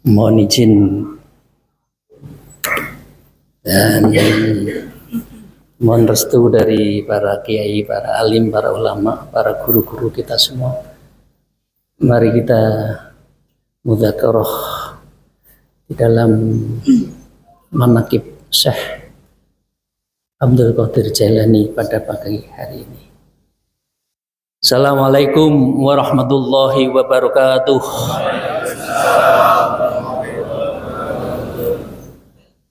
Mohon izin dan mohon restu dari para kiai, para alim, para ulama, para guru-guru kita semua. Mari kita mudzakarah di dalam manaqib Syekh Abdul Qadir Jailani pada pagi hari ini. Assalamualaikum warahmatullahi wabarakatuh.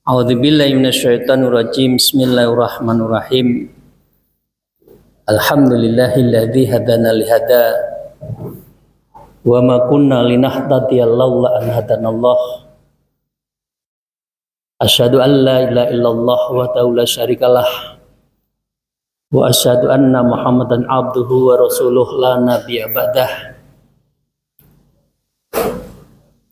A'udzubillahi minasyaitonirrajim. Bismillahirrahmanirrahim. Alhamdulillahilladzi hadana lihada wa ma kunna linahtadiya laula an hadanallah. Asyhadu an la ilaha illallah wa la syarikalah wa asyhadu anna Muhammadan abduhu wa rasuluh la nabiyya ba'dah.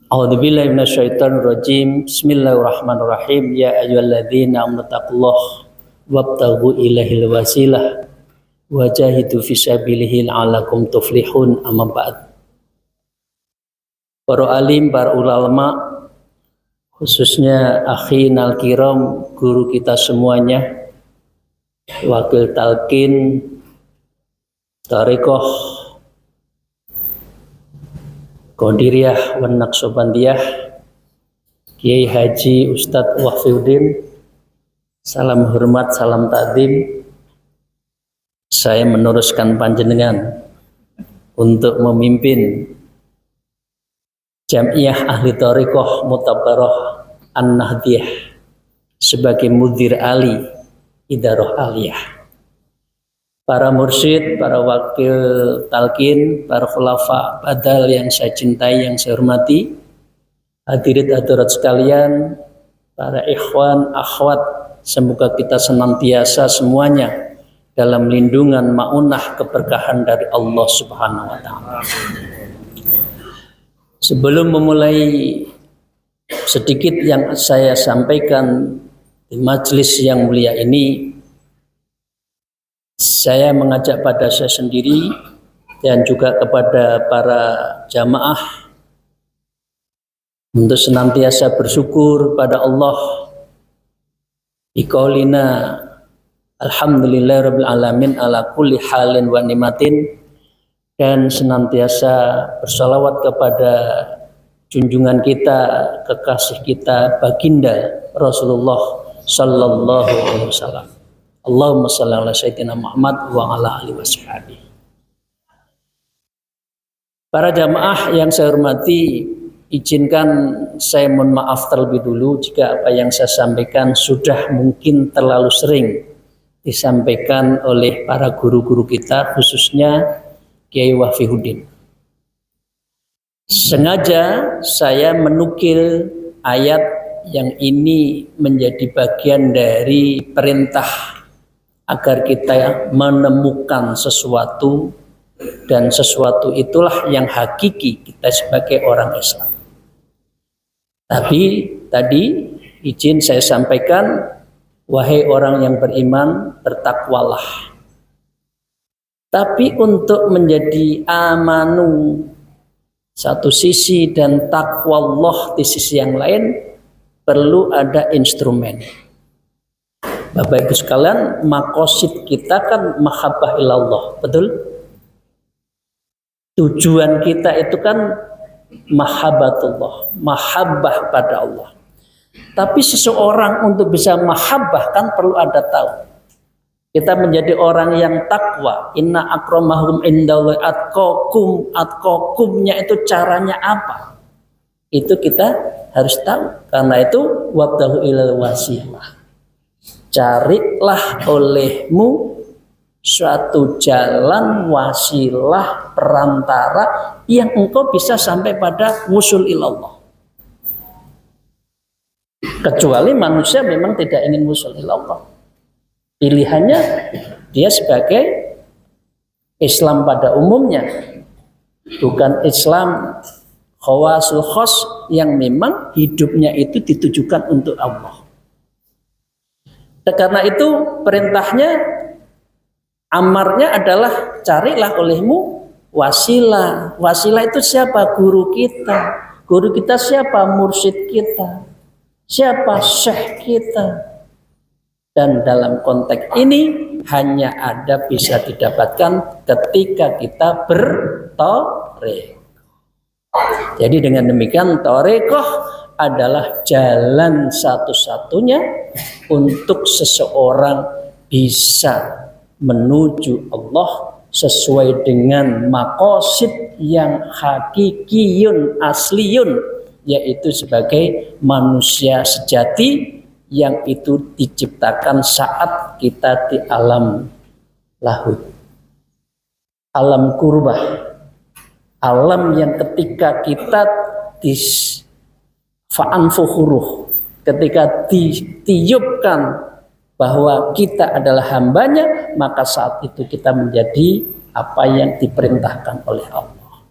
A'udzubillahi minasyaitonirrajim. Bismillahirrahmanirrahim. Ya ayyuhalladzina amanu taqullaha wabtaghu ilaihil wasilah wajahidu fisabilihi la'allakum tuflihun. Amma ba'd. Para alim, para ulama, khususnya akhinal kiram, guru kita semuanya, wakil talqin Thariqah Qadiriyah wan Naqsyabandiyah, Kiai Haji Ustadz Wahfiuddin, salam hormat, salam takdim. Saya meneruskan panjenengan untuk memimpin Jamiah Ahli Thariqah Mutabarrah An-Nahdiyah sebagai mudir ali Idarah Aliyah. Para mursyid, para wakil talqin, para khulafa badal yang saya cintai, yang saya hormati, hadirin hadirat sekalian, para ikhwan, akhwat, semoga kita senantiasa semuanya dalam lindungan maunah keberkahan dari Allah Subhanahu wa Ta'ala. Sebelum memulai sedikit yang saya sampaikan di majelis yang mulia ini, saya mengajak pada saya sendiri dan juga kepada para jamaah untuk senantiasa bersyukur pada Allah biqaulina alhamdulillahirabbil alamin ala kulli halin wa nimatin, dan senantiasa bersalawat kepada junjungan kita, kekasih kita, baginda Rasulullah sallallahu alaihi wasallam. Allahumma shalli ala sayyidina Muhammad wa ala alihi washabihi. Para jamaah yang saya hormati, izinkan saya mohon maaf terlebih dulu jika apa yang saya sampaikan sudah mungkin terlalu sering disampaikan oleh para guru-guru kita, khususnya Kiai Wahfiuddin. Sengaja saya menukil ayat yang ini menjadi bagian dari perintah agar kita menemukan sesuatu, dan sesuatu itulah yang hakiki kita sebagai orang Islam. Tapi tadi izin saya sampaikan, wahai orang yang beriman, bertakwalah. Tapi untuk menjadi amanu satu sisi dan takwallah di sisi yang lain, perlu ada instrumen. Bapak Ibu sekalian, maqasid kita kan mahabbah ilallah, betul? Tujuan kita itu kan mahabbatullah, mahabbah pada Allah. Tapi seseorang untuk bisa mahabbah kan perlu ada tahu. Kita menjadi orang yang takwa. Inna akramahum indallahi atqakum. Atqakumnya itu caranya apa? Itu kita harus tahu. Karena itu wabdahu ilal wasilah. Carilah olehmu suatu jalan wasilah perantara yang engkau bisa sampai pada wusul ilallah. Kecuali manusia memang tidak ingin wusul ilallah. Pilihannya dia sebagai Islam pada umumnya, bukan Islam khawasul khos yang memang hidupnya itu ditujukan untuk Allah. Karena itu perintahnya, amarnya adalah carilah olehmu wasilah. Wasilah itu siapa? Guru kita. Guru kita siapa? Mursyid kita. Siapa? Syekh kita. Dan dalam konteks ini hanya ada bisa didapatkan ketika kita bertarekoh. Jadi dengan demikian tarekoh adalah jalan satu-satunya untuk seseorang bisa menuju Allah sesuai dengan maqasid yang hakikiyun asliyun, yaitu sebagai manusia sejati yang itu diciptakan saat kita di alam lahud, alam kurbah, alam yang ketika kita fa'anfuhuruh, ketika ditiupkan bahwa kita adalah hambanya, maka saat itu kita menjadi apa yang diperintahkan oleh Allah.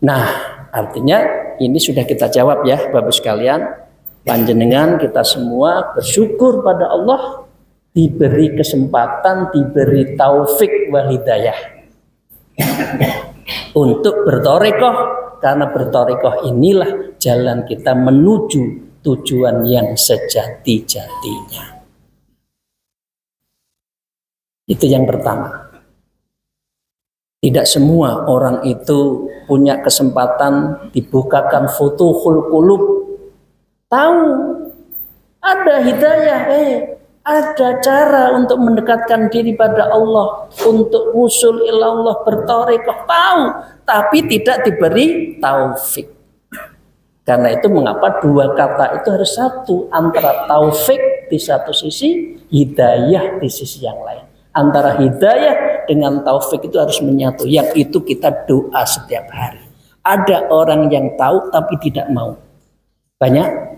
Nah, artinya ini sudah kita jawab ya Bapak sekalian. Panjenengan kita semua bersyukur pada Allah diberi kesempatan, diberi taufik wal hidayah untuk bertarekoh, karena bertarekoh inilah jalan kita menuju tujuan yang sejati-jatinya. Itu yang pertama. Tidak semua orang itu punya kesempatan dibukakan futuhul qulub. Tahu ada hidayah, ada cara untuk mendekatkan diri pada Allah, untuk usul ilallah, bertarekoh, tahu, tapi tidak diberi taufik. Karena itu mengapa dua kata itu harus satu, antara taufik di satu sisi, hidayah di sisi yang lain. Antara hidayah dengan taufik itu harus menyatu. Yang itu kita doa setiap hari. Ada orang yang tahu tapi tidak mau. Banyak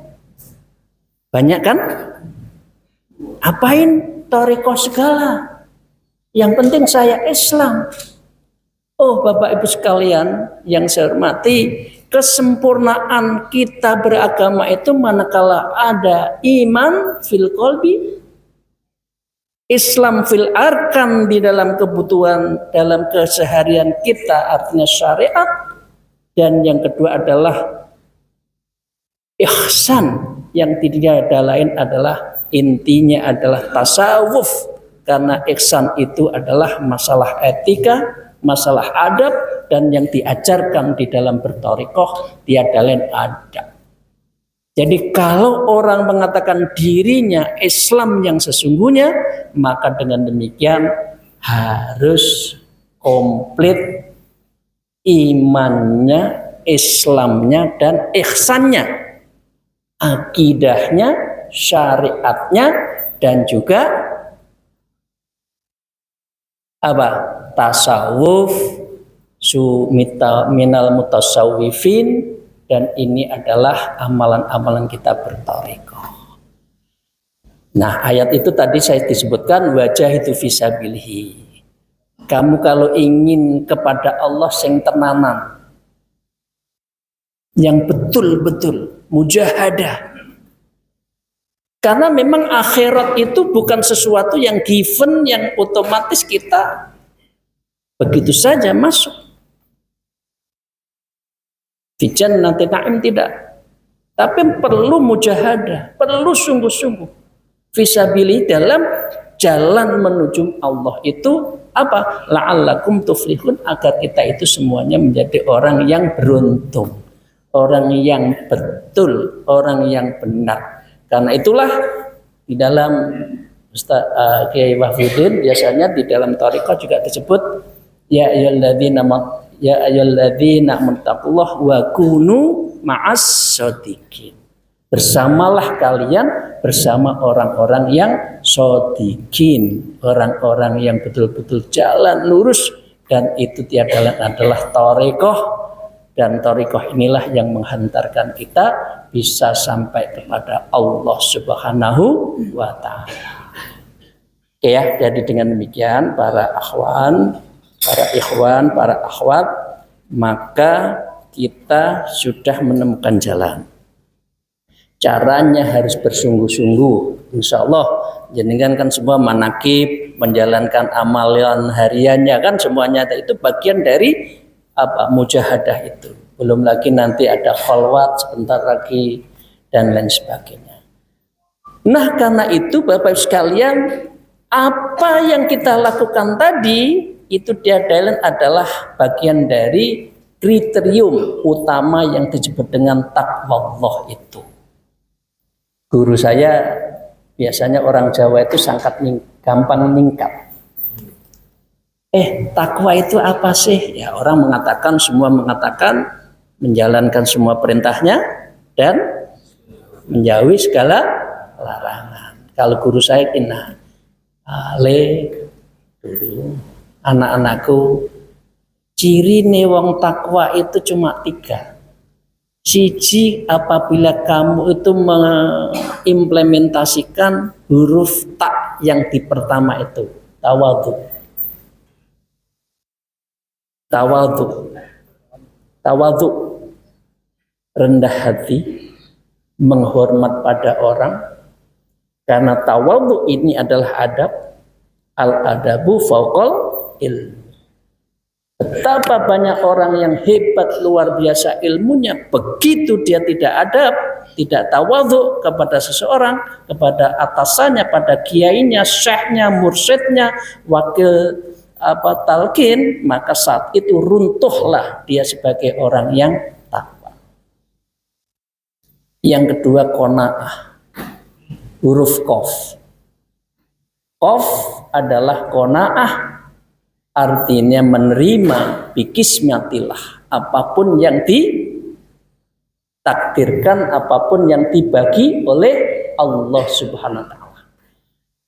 kan? Apain tarekoh segala? Yang penting saya Islam. Oh Bapak Ibu sekalian yang saya hormati, kesempurnaan kita beragama itu manakala ada iman fil qalbi, Islam fil arkan di dalam kebutuhan dalam keseharian kita, artinya syariat, dan yang kedua adalah ihsan, yang tidak ada lain adalah intinya adalah tasawuf, karena ihsan itu adalah masalah etika, masalah adab, dan yang diajarkan di dalam bertarekoh tiada lain adab. Jadi kalau orang mengatakan dirinya Islam yang sesungguhnya, maka dengan demikian harus komplit imannya, Islamnya, dan ihsannya, akidahnya, syariatnya, dan juga apa? Tasawuf, minal mutasawwifin, dan ini adalah amalan-amalan kita bertarekoh. Nah, ayat itu tadi saya disebutkan wajah itu fisabilihi. Kamu kalau ingin kepada Allah yang tenanan, yang betul-betul mujahadah. Karena memang akhirat itu bukan sesuatu yang given, yang otomatis kita begitu saja masuk. Fijan nanti naim tidak. Tapi perlu mujahadah, perlu sungguh-sungguh. Fisabili dalam jalan menuju Allah itu apa? La'allakum tuflihun, agar kita itu semuanya menjadi orang yang beruntung, orang yang betul, orang yang benar. Karena itulah di dalam Ustaz Kiai Wahidin biasanya di dalam tarekat juga disebut ya ayyuhalladzina amanu wa kunu ma'as shodiqin. Bersamalah kalian bersama orang-orang yang shodiqin, orang-orang yang betul-betul jalan lurus, dan itu tiada lain adalah tarekoh. Dan tarekoh inilah yang menghantarkan kita bisa sampai kepada Allah Subhanahu wa ta'ala. Oke ya, jadi dengan demikian para akhwan, para ikhwan, para akhwat, maka kita sudah menemukan jalan. Caranya harus bersungguh-sungguh. Insya Allah jenengan kan semua manakib, menjalankan amalan hariannya kan semuanya itu bagian dari apa? Mujahadah itu. Belum lagi nanti ada khalwat sebentar lagi dan lain sebagainya. Nah, karena itu Bapak Ibu sekalian, apa yang kita lakukan tadi itu dia adalah bagian dari kriterium utama yang disebut dengan takwa Allah itu. Guru saya biasanya orang Jawa itu sangat gampang ningkat. Takwa itu apa sih? Ya, orang mengatakan, semua mengatakan menjalankan semua perintahnya dan menjauhi segala larangan. Kalau guru saya kina, dulu anak-anakku, ciri wong takwa itu cuma 3. Siji, apabila kamu itu mengimplementasikan huruf tak yang di pertama itu, tawadhu. Tawadhu, rendah hati, menghormat pada orang. Karena tawadhu ini adalah adab. Al-adabu fauqal ilmu. Betapa banyak orang yang hebat, luar biasa ilmunya, begitu dia tidak adab, tidak tawadhu kepada seseorang, kepada atasannya, pada kiainya, syekhnya, mursyidnya, wakil talqin, maka saat itu runtuhlah dia sebagai orang yang takwa. Yang kedua, qanaah, huruf qaf. Qaf adalah qanaah, artinya menerima bikismatillah, apapun yang ditakdirkan, apapun yang dibagi oleh Allah Subhanahu wa taala.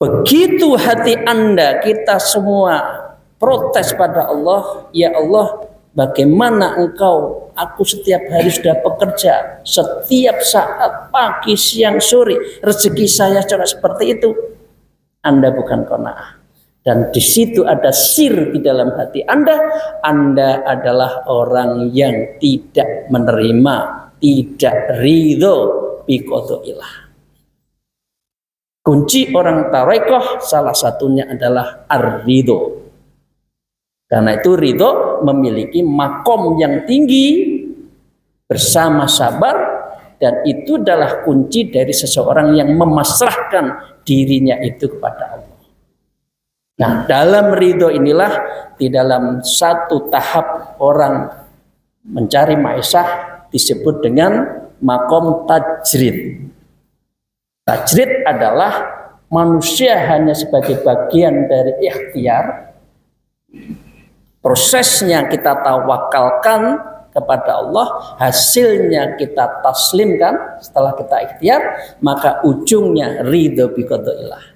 Begitu hati Anda, kita semua protes pada Allah, ya Allah, bagaimana engkau, aku setiap hari sudah bekerja, setiap saat, pagi, siang, sore, rezeki saya cara seperti itu. Anda bukan qanaah. Dan di situ ada sir di dalam hati Anda. Anda adalah orang yang tidak menerima, tidak ridho bi qada'illah. Kunci orang tarekoh salah satunya adalah ar-ridho. Karena itu ridho memiliki makom yang tinggi bersama sabar, dan itu adalah kunci dari seseorang yang memasrahkan dirinya itu kepada Allah. Nah, dalam ridho inilah, di dalam satu tahap orang mencari maisah disebut dengan makom tajrid. Tajrid adalah manusia hanya sebagai bagian dari ikhtiar. Prosesnya kita tawakalkan kepada Allah, hasilnya kita taslimkan setelah kita ikhtiar, maka ujungnya ridho bi qada'illah.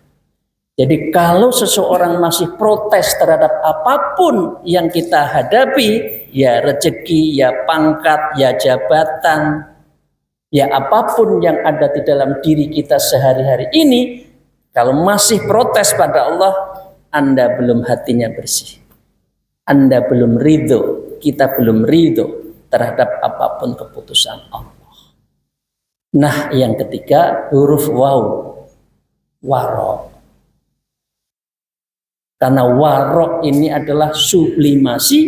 Jadi kalau seseorang masih protes terhadap apapun yang kita hadapi, ya rezeki, ya pangkat, ya jabatan, ya apapun yang ada di dalam diri kita sehari-hari ini, kalau masih protes pada Allah, Anda belum hatinya bersih. Anda belum ridho, kita belum ridho terhadap apapun keputusan Allah. Nah, yang ketiga, huruf waw, warok. Karena warok ini adalah sublimasi,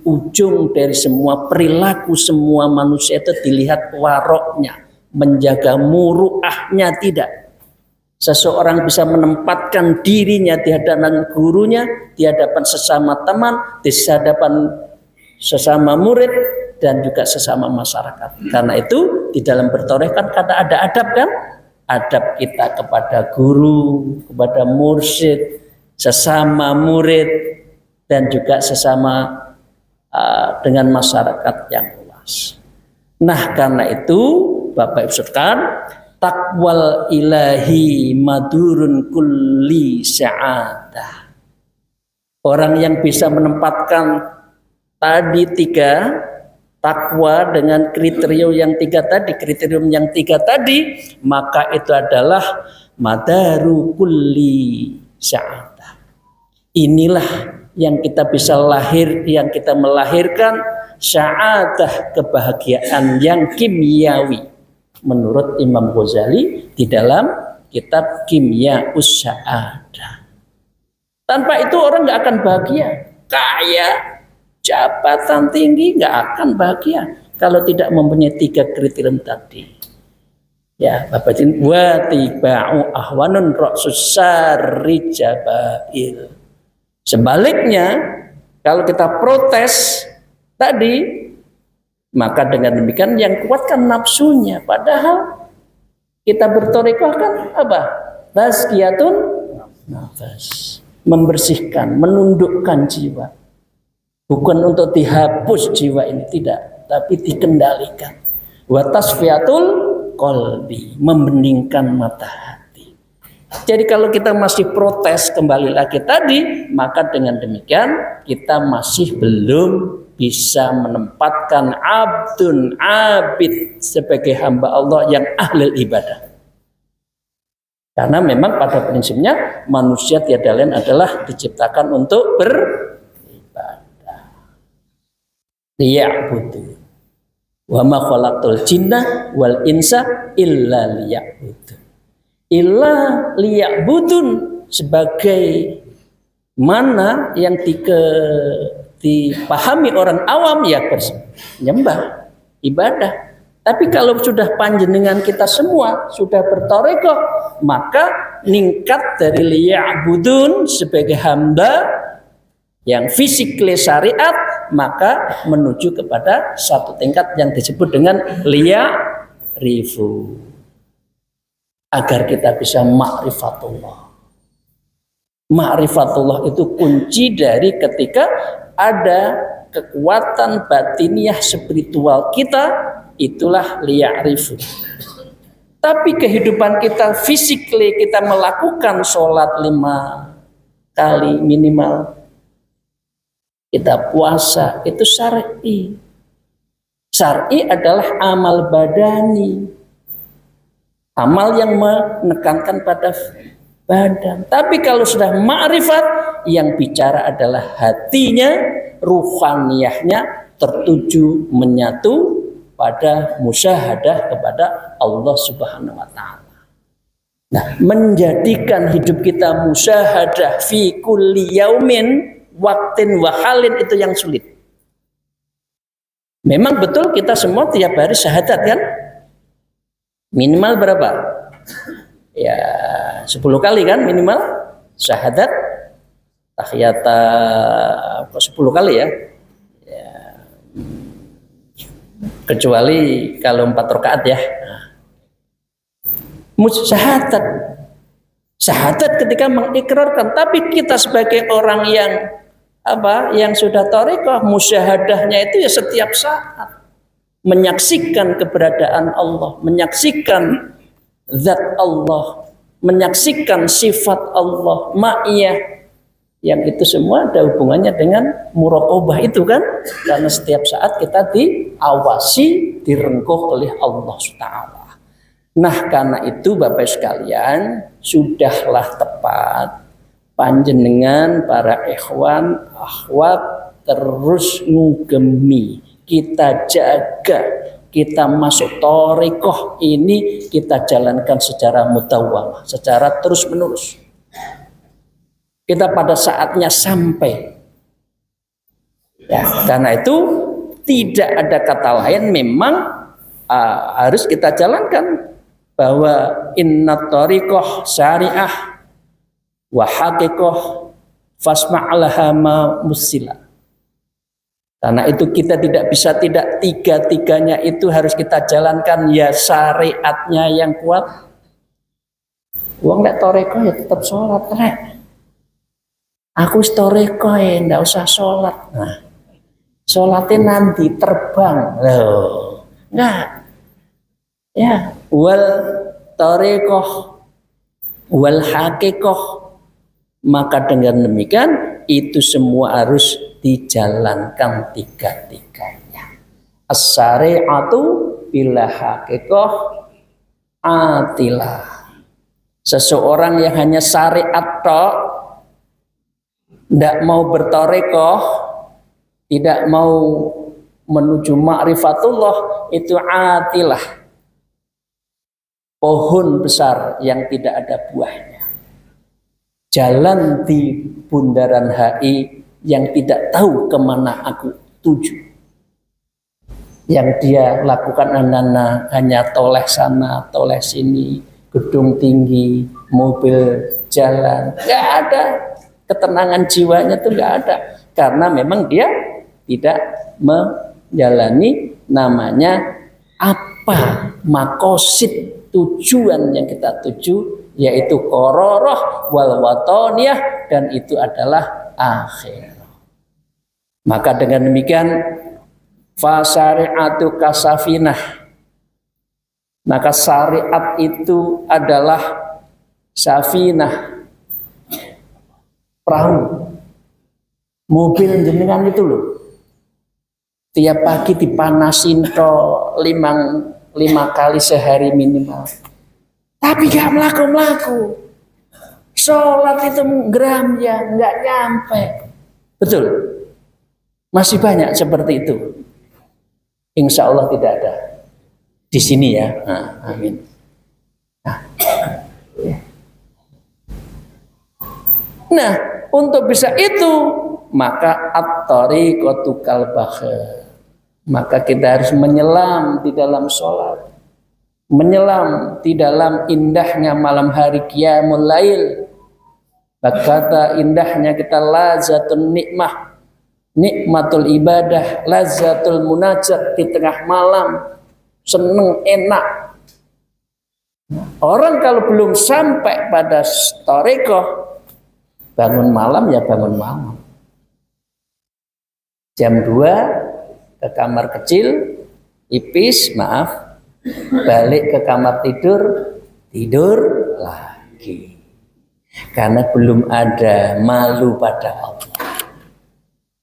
ujung dari semua perilaku semua manusia itu dilihat waroknya, menjaga muruahnya tidak. Seseorang bisa menempatkan dirinya di hadapan gurunya, di hadapan sesama teman, di hadapan sesama murid, dan juga sesama masyarakat. Karena itu di dalam bertoreh kan ada adab kan? Adab kita kepada guru, kepada mursyid, sesama murid, dan juga sesama dengan masyarakat yang luas. Nah, karena itu Bapak Ibu sekalian, takwal ilahi madurun kulli sa'adah. Orang yang bisa menempatkan tadi 3 takwa dengan kriterium yang 3 tadi, maka itu adalah madaru kulli sa'adah. Inilah yang kita bisa yang kita melahirkan sa'adah, kebahagiaan yang kimiawi. Menurut Imam Ghazali di dalam kitab Kimya Us-Sa'adah. Tanpa itu orang nggak akan bahagia. Kaya, jabatan tinggi nggak akan bahagia. kalau tidak mempunyai 3 kriteria tadi. Ya, Bapak Jin, wa tiba'u ahwanun ra'sus sarri jabail. Sebaliknya, kalau kita protes tadi, maka dengan demikian yang kuatkan nafsunya. Padahal kita berthariqah kan apa? Tazkiyatun nafas. Membersihkan, menundukkan jiwa. Bukan untuk dihapus jiwa ini, tidak, tapi dikendalikan. Wa tasfiyatul qalbi, membeningkan mata hati. Jadi kalau kita masih protes kembali lagi tadi, maka dengan demikian kita masih belum bisa menempatkan abdun abid sebagai hamba Allah yang ahli ibadah. Karena memang pada prinsipnya manusia tiada lain adalah diciptakan untuk beribadah. Liya'budu. Wa ma khalaqtul jinna wal insa illa liya'budun. Illa liya'budun sebagai mana yang dipahami orang awam ya menyembah, ibadah. Tapi kalau sudah panjenengan kita semua sudah berthariqah, maka ningkat dari liya'budun sebagai hamba yang fisikly syariat, maka menuju kepada satu tingkat yang disebut dengan liya'rifu, agar kita bisa ma'rifatullah. Ma'rifatullah itu kunci dari ketika ada kekuatan batiniah spiritual kita, itulah liya'rifu. Tapi kehidupan kita fisikly, kita melakukan sholat 5 kali minimal, kita puasa, itu syar'i. Syar'i adalah amal badani, amal yang menekankan pada badan. Tapi kalau sudah ma'rifat, yang bicara adalah hatinya, ruhaniyahnya tertuju menyatu pada musyahadah kepada Allah Subhanahu wa Ta'ala. Nah, menjadikan hidup kita musyahadah fi kulli yaumin waktin wahalin itu yang sulit. Memang betul kita semua tiap hari syahadat kan? Minimal berapa? Ya 10 kali kan minimal syahadat. Tahiyata 10 kali ya. Kecuali kalau 4 rakaat ya. Syahadat. Syahadat ketika mengikrarkan, tapi kita sebagai orang yang yang sudah thariqah, musyahadahnya itu ya setiap saat menyaksikan keberadaan Allah, menyaksikan zat Allah, menyaksikan sifat Allah, ma'iyah, yang itu semua ada hubungannya dengan muraqabah itu kan, karena setiap saat kita diawasi, direngkuh oleh Allah Subhanahu. Nah, karena itu Bapak sekalian, sudahlah tepat panjenengan para ikhwan akhwat terus ngugemi, kita jaga, kita masuk thariqah ini kita jalankan secara mutawwalah, secara terus menerus. Kita pada saatnya sampai. Ya, karena itu tidak ada kata lain, memang harus kita jalankan bahwa inna thariqah syariah wa haqiqah fasma'laha ma musila. Karena itu kita tidak bisa tidak tiga-tiganya itu harus kita jalankan, ya syariatnya yang kuat. Wong nek thariqah ya tetap sholat rek. Aku thariqah ya ndak usah sholat. Nah, sholatnya nanti terbang loh. Enggak. Ya, wal thariqah wal haqiqah, maka dengan demikian itu semua harus dijalankan tiga-tiganya. As-syari'atu bila haqiqah atilah. Seseorang yang hanya syariat tok, tidak mau berthariqah, tidak mau menuju ma'rifatullah, itu atilah, pohon besar yang tidak ada buahnya, jalan di bundaran HI yang tidak tahu kemana aku tuju. Yang dia lakukan hanya toleh sana, toleh sini, gedung tinggi, mobil jalan, nggak ada ketenangan jiwanya, tuh nggak ada, karena memang dia tidak menjalani namanya apa makosid, tujuan yang kita tuju, yaitu qararah wal wataniyah, dan itu adalah akhir. Maka dengan demikian fasari'atu kasafinah, maka syariat itu adalah safinah, perahu, mobil jenengan itu loh. Tiap pagi dipanasin lima kali sehari minimal, tapi gak melaku. Sholat itu gram ya nggak nyampe. Betul, masih banyak seperti itu. Insya Allah tidak ada di sini ya. Nah, amin. Nah, untuk bisa itu maka at-tariqatu kal-bahr. Maka kita harus menyelam di dalam sholat, menyelam di dalam indahnya malam hari qiyamul lail. Kata indahnya kita lazatun nikmah, nikmatul ibadah, lazatul munajat di tengah malam, seneng enak. Orang kalau belum sampai pada thariqah, bangun malam ya bangun malam. Jam 2 ke kamar kecil, ipis, maaf, balik ke kamar tidur lagi. Karena belum ada malu pada Allah.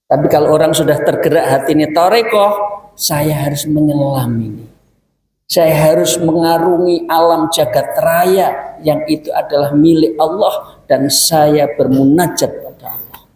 Tapi kalau orang sudah tergerak hati ini thariqah, saya harus menyelam ini. Saya harus mengarungi alam jagat raya yang itu adalah milik Allah, dan saya bermunajat pada Allah.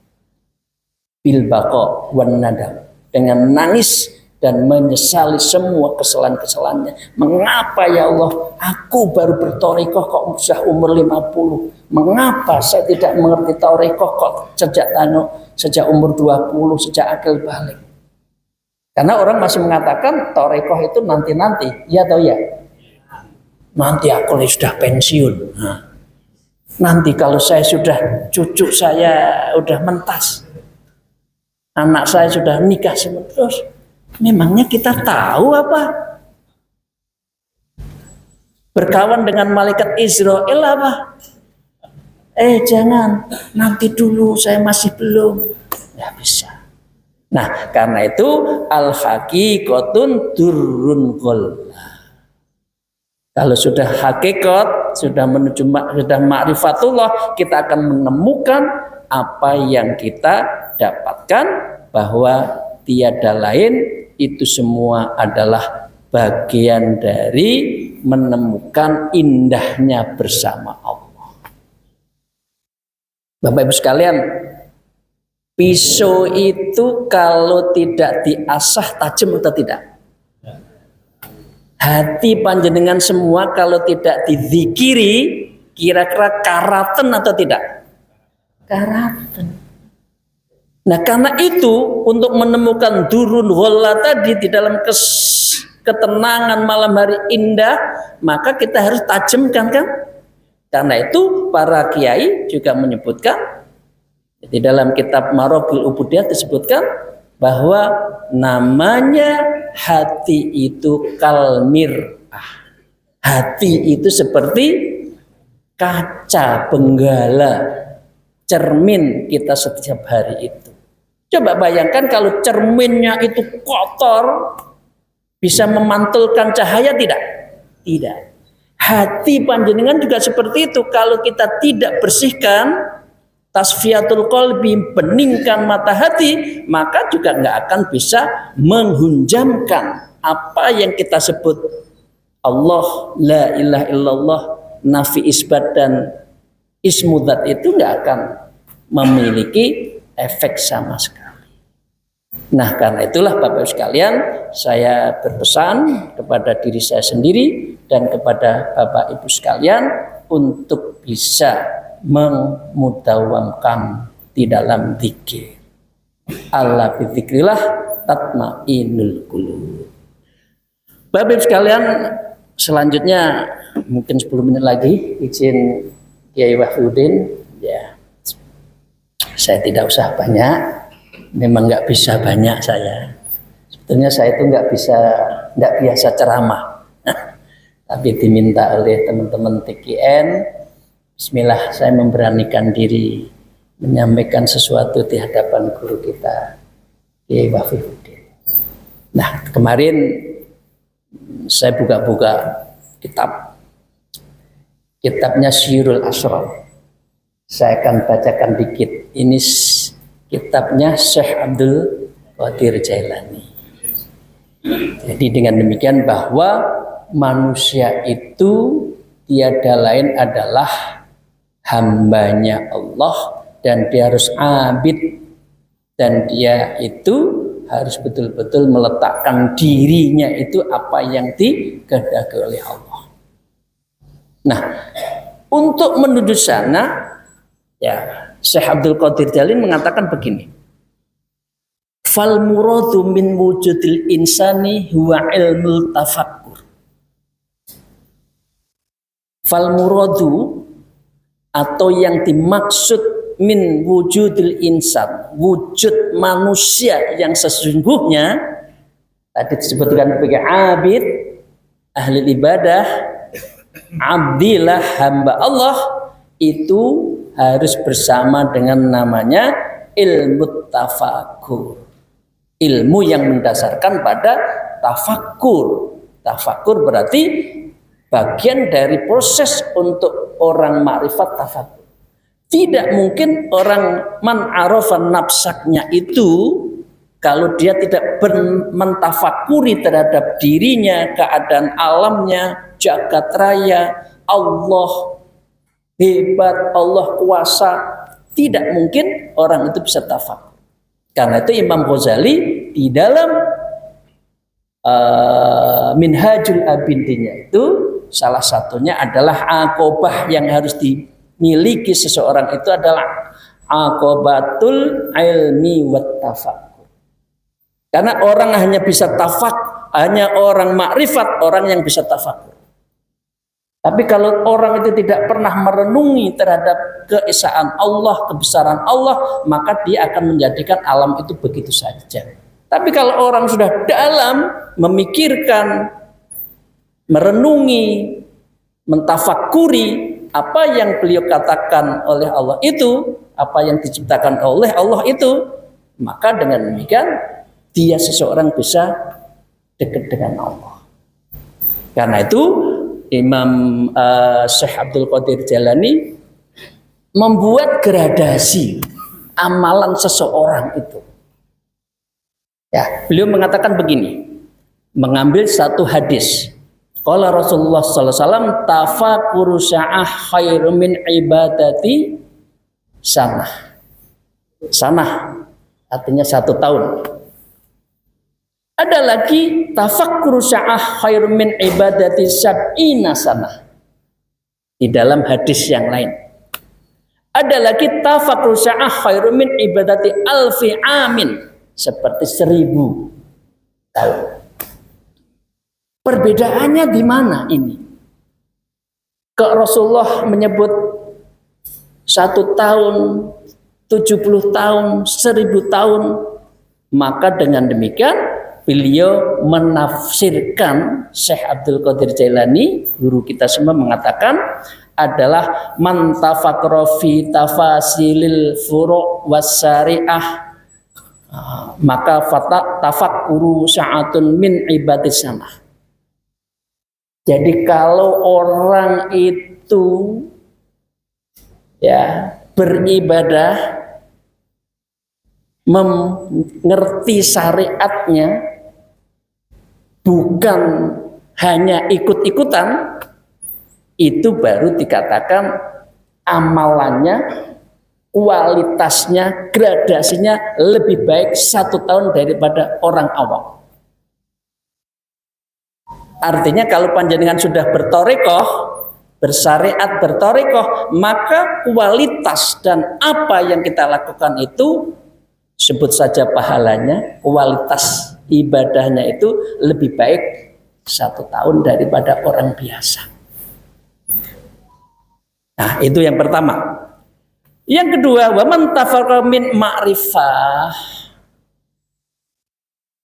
Bil baqa wan nadam, dengan nangis dan menyesali semua kesalahan-kesalahannya. Mengapa ya Allah, aku baru berthariqah kok sudah umur 50? Mengapa saya tidak mengerti thariqah kok sejak umur 20, sejak akil balik? Karena orang masih mengatakan thariqah itu nanti-nanti, ya atau ya? Nanti aku sudah pensiun. Nanti kalau saya sudah, cucu saya sudah mentas, anak saya sudah nikah semua, terus memangnya kita tahu apa? Berkawan dengan malaikat Israel apa? Jangan, nanti dulu, saya masih belum. Nggak bisa. Nah, karena itu al-haqiqatun durrun ghallah. Kalau sudah hakikat, sudah menuju sudah ma'rifatullah, kita akan menemukan apa yang kita dapatkan, bahwa tiada lain, itu semua adalah bagian dari menemukan indahnya bersama Allah. Bapak Ibu sekalian, pisau itu kalau tidak diasah tajam atau tidak? Hati panjenengan semua kalau tidak dizikiri, kira-kira karaten atau tidak? Karaten. Nah, karena itu untuk menemukan durun ghallah tadi di dalam ketenangan malam hari indah, maka kita harus tajamkan kan? Karena itu para kiai juga menyebutkan di dalam kitab Maraqil Ubudiyah, disebutkan bahwa namanya hati itu kalmir'ah. Hati itu seperti kaca benggala, cermin kita setiap hari itu. Coba bayangkan kalau cerminnya itu kotor, bisa memantulkan cahaya tidak? Tidak. Hati panjenengan juga seperti itu. Kalau kita tidak bersihkan, tasfiyatul qalbi, beningkan mata hati, maka juga nggak akan bisa menghunjamkan apa yang kita sebut Allah, la ilaha illallah, nafi isbat dan ismudzat, itu nggak akan memiliki efek sama sekali. Nah, karena itulah Bapak Ibu sekalian, saya berpesan kepada diri saya sendiri dan kepada Bapak Ibu sekalian untuk bisa memudawamkan di dalam zikir. Ala bidzikrillah tatma'innul qulub. Bapak Ibu sekalian, selanjutnya mungkin 10 menit lagi izin Kiai Wahidin. Ya, saya tidak usah banyak, memang nggak bisa banyak saya. Sebetulnya saya itu nggak biasa ceramah, tapi diminta oleh teman-teman TKN. Bismillah, saya memberanikan diri menyampaikan sesuatu di hadapan guru kita, Kiai Wahidin. Nah, kemarin saya buka-buka kitabnya Syi'rul Asrar. Saya akan bacakan dikit. Ini kitabnya Syekh Abdul Qadir Jailani. Jadi dengan demikian bahwa manusia itu tiada lain adalah hambanya Allah, dan dia harus abid, dan dia itu harus betul-betul meletakkan dirinya itu apa yang dikehendaki oleh Allah. Nah, untuk menuju sana, ya Syekh Abdul Qadir Jailani mengatakan begini. Fal muradu min wujudil insani huwa ilmul tafakkur. Fal muradu, atau yang dimaksud min wujudil insan, wujud manusia yang sesungguhnya tadi disebutkan sebagai abid, ahli ibadah, abdilah, hamba Allah, itu harus bersama dengan namanya ilmu tafakkur, ilmu yang mendasarkan pada tafakkur. Tafakkur berarti bagian dari proses untuk orang makrifat tafakkur. Tidak mungkin orang man arafan nafsaknya itu kalau dia tidak mentafakuri terhadap dirinya, keadaan alamnya, jagat raya, Allah hebat, Allah kuasa, tidak mungkin orang itu bisa tafakur. Karena itu Imam Ghazali di dalam Minhajul Abidinnya itu salah satunya adalah aqobah yang harus dimiliki seseorang itu adalah aqobatul ilmi wat tafakkur. Karena orang hanya bisa hanya orang makrifat, orang yang bisa tafakur. Tapi kalau orang itu tidak pernah merenungi terhadap keesaan Allah, kebesaran Allah, maka dia akan menjadikan alam itu begitu saja. Tapi kalau orang sudah dalam memikirkan, merenungi, mentafakuri apa yang beliau katakan oleh Allah itu, apa yang diciptakan oleh Allah itu, maka dengan demikian dia seseorang bisa dekat dengan Allah. Karena itu Imam Syekh Abdul Qadir Jailani membuat gradasi amalan seseorang itu. Ya, beliau mengatakan begini, mengambil satu hadis. Qala Rasulullah sallallahu alaihi wasallam, tafakkuru sa'ah khairum min ibadati sanah. Sanah artinya 1 tahun. Ada lagi tafakkuru sa'ah khairum min ibadati sab'ina sanah. Di dalam hadis yang lain. Ada lagi tafakkuru sa'ah khairum min ibadati alfi amin, seperti 1000 tahun. Perbedaannya di mana ini? Rasulullah menyebut 1 tahun, 70 tahun, 1000 tahun, maka dengan demikian beliau menafsirkan, Syekh Abdul Qadir Jailani, guru kita semua, mengatakan adalah man tafakkara fi tafasilil furu' wasyari'ah, maka tafakkuru sa'atun min ibadis sanah. Jadi kalau orang itu ya beribadah, mengerti syariatnya, bukan hanya ikut-ikutan, itu baru dikatakan amalannya, kualitasnya, gradasinya lebih baik 1 tahun daripada orang awam. Artinya kalau panjenengan sudah bertorekoh, bersyariat, bertorekoh, maka kualitas dan apa yang kita lakukan itu, sebut saja pahalanya, kualitas ibadahnya itu lebih baik 1 tahun daripada orang biasa. Nah, itu yang pertama. Yang kedua, wa man tafarraqa min ma'rifah,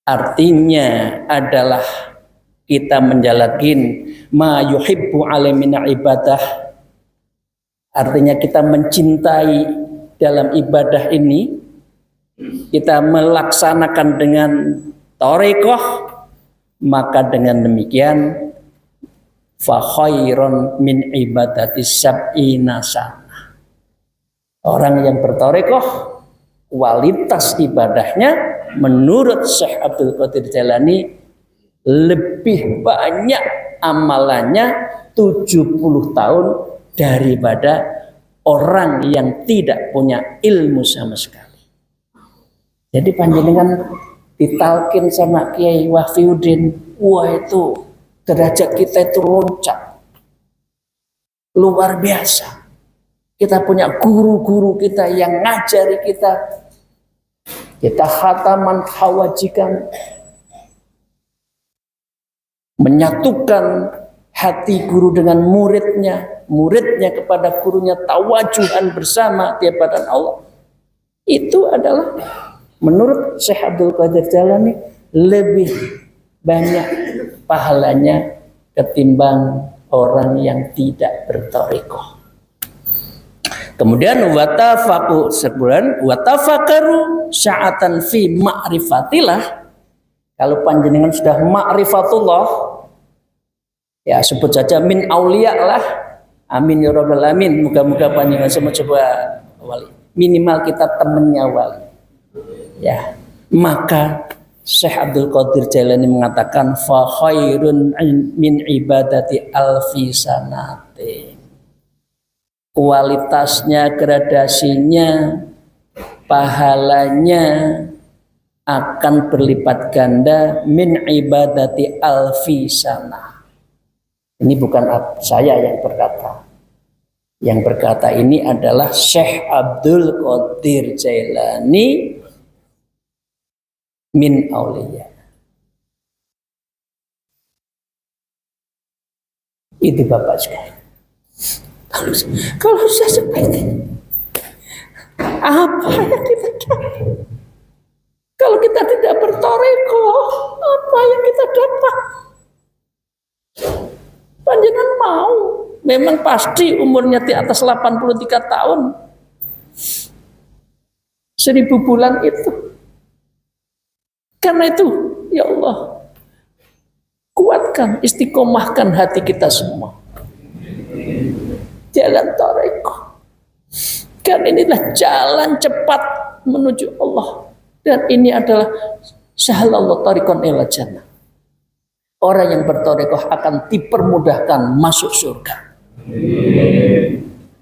artinya adalah kita menjalakin ma yuhibbu alaimin ibadah, artinya kita mencintai dalam ibadah ini, kita melaksanakan dengan thariqah, maka dengan demikian fa khairun min ibadati sab'ina sanah. Orang yang berthariqah, kualitas ibadahnya menurut Syekh Abdul Qadir Jailani lebih banyak amalannya 70 tahun daripada orang yang tidak punya ilmu sama sekali. Jadi panjenengan ditalkin sama Kiai Wahfiuddin, wah itu derajat kita itu loncat luar biasa. Kita punya guru-guru kita yang ngajari kita. Kita khataman hawajikan, menyatukan hati guru dengan muridnya, muridnya kepada gurunya, tawajuhan bersama di hadapan Allah. Itu adalah menurut Syekh Abdul Qadir Jailani lebih banyak pahalanya ketimbang orang yang tidak berthariqah. Kemudian watafaqu sebulan watafakaru sya'atan fi ma'rifatillah. Kalau panjenengan sudah ma'rifatullah, ya sebut saja min auliya lah. Amin ya rabbal alamin. Moga-moga panjenengan semua coba wali. Minimal kita temennya wali. Ya, maka Syekh Abdul Qadir Jailani mengatakan fa khairun min ibadati alfi sanati. Kualitasnya, gradasinya, pahalanya akan berlipat ganda min ibadati alfi sanah. Ini bukan saya yang berkata. Yang berkata ini adalah Syekh Abdul Qadir Jailani min auliya. Itu Bapak sekalian. Kalau saya seperti apa yang kita dapat? Kalau kita tidak berthariqah, apa yang kita dapat? Panjenengan mau? Memang pasti umurnya di atas 83 tahun. 1000 bulan itu. Karena itu, ya Allah, kuatkan, istiqomahkan hati kita semua. Jalan thariqah. Karena inilah jalan cepat menuju Allah. Dan ini adalah sahalallahu thariqan ila jannah. Orang yang berthariqah akan dipermudahkan masuk surga.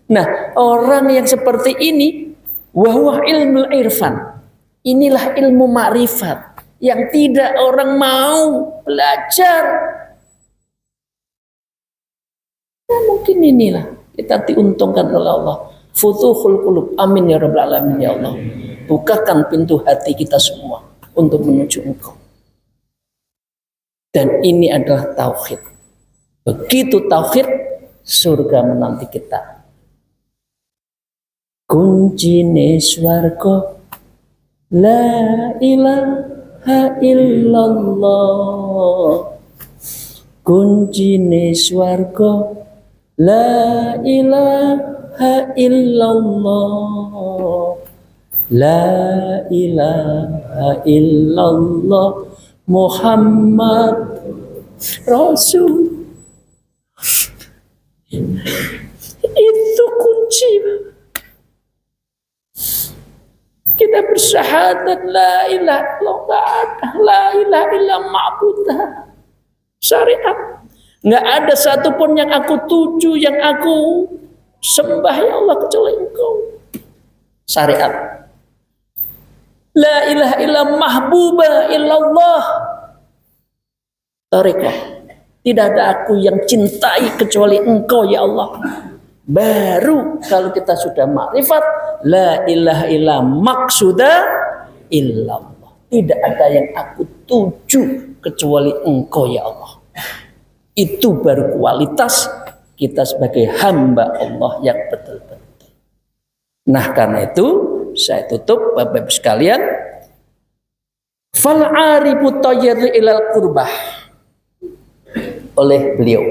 Nah, orang yang seperti ini wahwa ilmu irfan. Inilah ilmu ma'rifat yang tidak orang mau belajar. Nah, mungkin inilah kita diuntungkan oleh Allah. Futuhul qulub. Amin ya rabbal alamin ya Allah. Bukakan pintu hati kita semua untuk menuju Engkau. Dan ini adalah tauhid. Begitu tauhid, surga menanti kita. Kuncine swarga la ilaha illallah. Kuncine swarga la ilaha illallah. La ilaha illallah Muhammad Rasul. Itu kunci. Kita bersyahadat la ilaha illallah, la ilaha illallah ma'budah. Syariat. Nggak ada satupun yang aku tuju, yang aku sembah ya Allah kecuali Engkau. Syariat. La ilaha illallah mahbuba illallah. Thariqah. Tidak ada aku yang cintai kecuali Engkau ya Allah. Baru kalau kita sudah makrifat, la ilaha illallah maksuda illallah. Tidak ada yang aku tuju kecuali Engkau ya Allah. Itu baru kualitas kita sebagai hamba Allah yang betul-betul. Nah, karena itu saya tutup Bapak Ibu sekalian. Fal arifu tayyir ilal qurbah oleh beliau.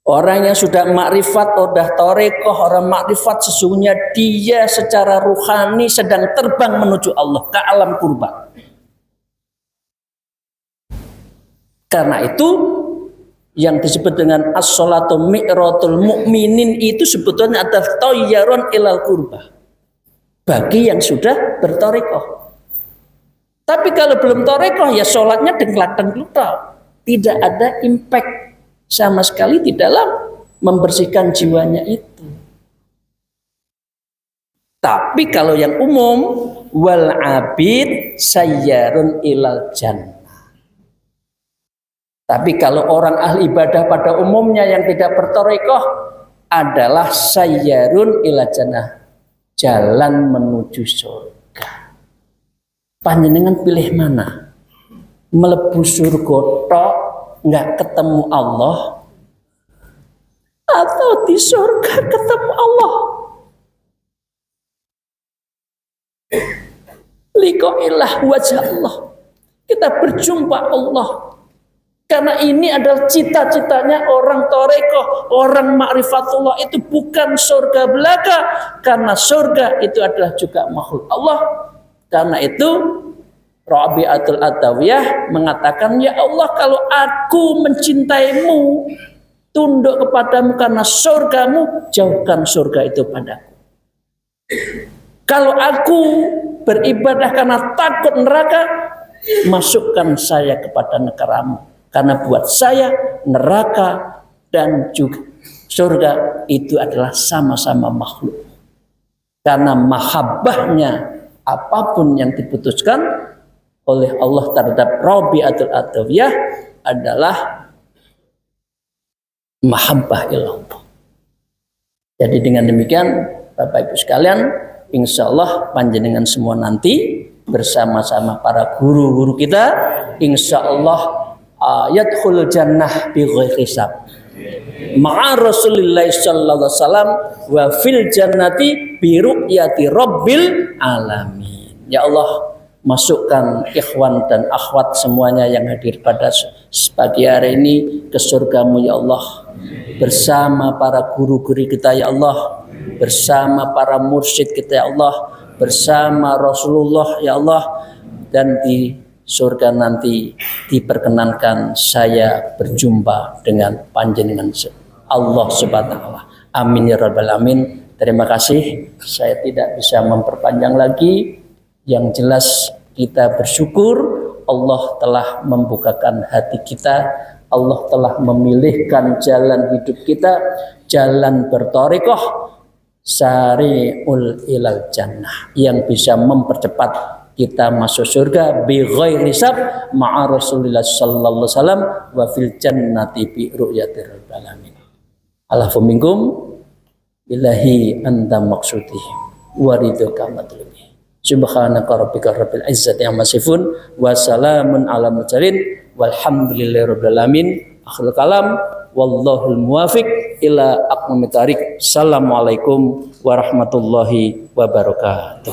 Orang yang sudah makrifat, sudah tarekoh, orang makrifat sesungguhnya dia secara ruhani sedang terbang menuju Allah ke alam qurbah. Karena itu yang disebut dengan as-sholatu mi'ratul mu'minin itu sebetulnya adalah tayyarun ilal qurbah bagi yang sudah bertarekoh. Tapi kalau belum tarekoh ya sholatnya dengklak-dengkluk, tidak ada impact sama sekali di dalam membersihkan jiwanya itu. Tapi kalau yang umum, wal abid sayyarun ilal jannah. Tapi kalau orang ahli ibadah pada umumnya yang tidak bertarekoh adalah sayyarun ilal jannah, jalan menuju surga. Panjenengan pilih mana? Melebu surga tok nggak ketemu Allah, atau di surga ketemu Allah? Liqa'illah wajah Allah, kita berjumpa Allah. Karena ini adalah cita-citanya orang tarekoh, orang ma'rifatullah itu bukan surga belaka, karena surga itu adalah juga makhluk Allah. Karena itu Rabi'atul Adawiyah mengatakan, ya Allah, kalau aku mencintaimu, tunduk kepadamu karena surgamu, jauhkan surga itu padaku. Kalau aku beribadah karena takut neraka, masukkan saya kepada negaramu. Karena buat saya neraka dan juga surga itu adalah sama-sama makhluk. Karena mahabbahnya apapun yang diputuskan oleh Allah terhadap Rabi'atul Adawiyah adalah mahabbah ilallah. Jadi dengan demikian Bapak Ibu sekalian, insya Allah panjenengan semua nanti bersama-sama para guru-guru kita, insya Allah yadkhul jannah bi ghairi hisab ma'a Rasulillah sallallahu alaihi wasallam wa fil jannati bi ru'yati rabbil alamin. Ya Allah, masukkan ikhwan dan akhwat semuanya yang hadir pada pagi hari ini ke surgamu ya Allah, bersama para guru-guru kita ya Allah, bersama para mursyid kita ya Allah, bersama Rasulullah ya Allah, dan di surga nanti diperkenankan saya berjumpa dengan panjenengan Allah subhanahu wa ta'ala. Amin ya rabbal alamin. Terima kasih, saya tidak bisa memperpanjang lagi. Yang jelas kita bersyukur Allah telah membukakan hati kita, Allah telah memilihkan jalan hidup kita, jalan bertarekoh sari'ul ilal jannah, yang bisa mempercepat kita masuk surga bi ghairi hisab ma'a Rasulillah sallallahu alaihi wasallam wa fil jannati bi ru'yatir rabbil alamin. Alaikum minkum billahi anta maqsudi wa ridhoka matlubi. Subhanaka rabbika rabbil izzati amma yasifun wa salamun ala mursalin walhamdulillahi rabbil alamin. Akhirul kalam wallahul muwafiq ila aqwamit thariq. Assalamualaikum warahmatullahi wabarakatuh.